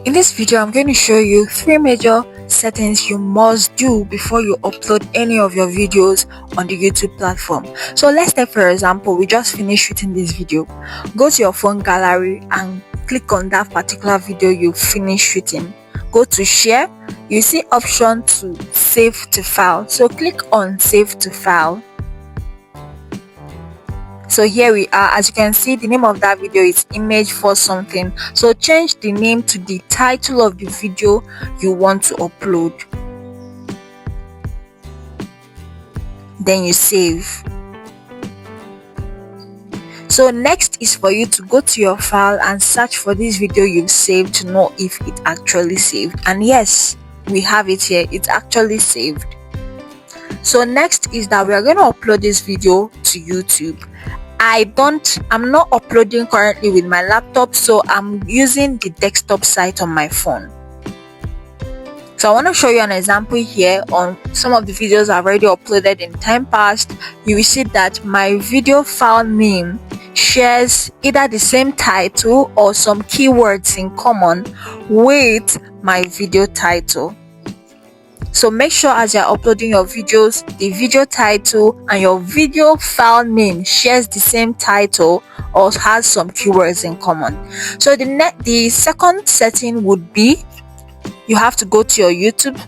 In this video, I'm going to show you 3 major settings you must do before you upload any of your videos on the YouTube platform. So let's take for example, we just finished shooting this video. Go to your phone gallery and click on that particular video you finished shooting. Go to share. You see option to save to file. So click on save to file. So here we are. As you can see, the name of that video is image for something. So change the name to the title of the video you want to upload. Then you save. So next is for you to go to your file and search for this video you've saved to know if it actually saved. And yes, we have it here. It's actually saved. So next is that we are going to upload this video to YouTube. I'm not uploading currently with my laptop, so I'm using the desktop site on my phone. So I want to show you an example here on some of the videos I've already uploaded in time past. You will see that my video file name shares either the same title or some keywords in common with my video title. So make sure as you're uploading your videos, the video title and your video file name shares the same title or has some keywords in common. So the second setting would be you have to go to your YouTube.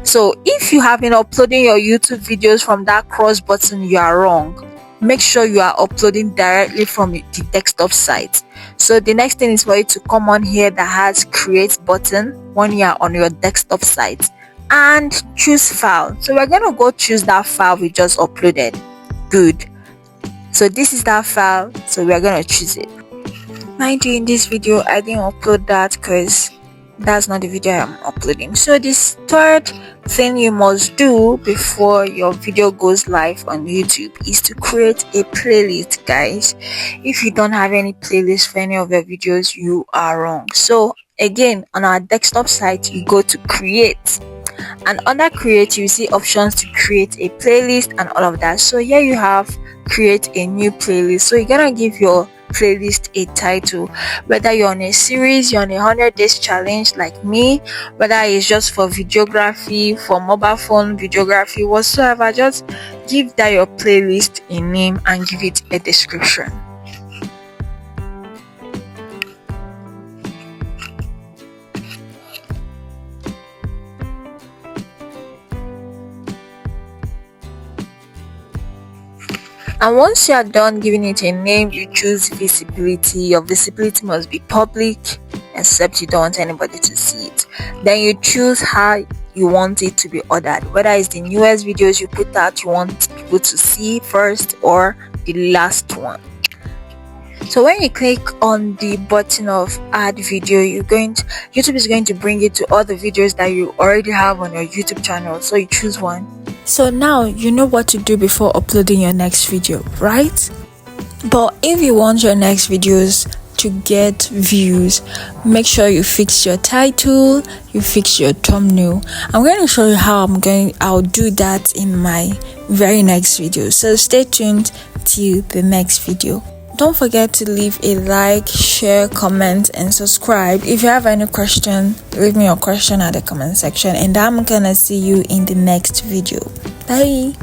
So if you have been uploading your YouTube videos from that cross button, you are wrong. Make sure you are uploading directly from the desktop site. So the next thing is for you to come on here that has create button when you are on your desktop site and choose file. So we're going to go choose that file we just uploaded. Good. So this is that file, so we're going to choose it. Mind you, in this video I didn't upload that because that's not the video I'm uploading. So this third thing you must do before your video goes live on YouTube is to create a playlist, guys. If you don't have any playlist for any of your videos, you are wrong. So again, on our desktop site, you go to create, and under create you see options to create a playlist and all of that. So here you have create a new playlist. So you're gonna give your playlist a title, whether you're on a series, you're on a 100 days challenge like me, whether it's just for videography, for mobile phone videography, whatsoever. Just give that your playlist a name and give it a description. And once you are done giving it a name, you choose visibility. Your visibility must be public, except you don't want anybody to see it. Then you choose how you want it to be ordered, whether it's the newest videos you put out you want people to see first or the last one. So when you click on the button of add video, YouTube is going to bring you to all the videos that you already have on your YouTube channel. So you choose one. So now you know what to do before uploading your next video, right? But if you want your next videos to get views, make sure you fix your title, you fix your thumbnail. I'm going to show you how I'll do that in my very next video. So stay tuned till the next video. Don't forget to leave a like, share, comment, and subscribe. If you have any question, leave me your question at the comment section, and I'm gonna see you in the next video. Bye.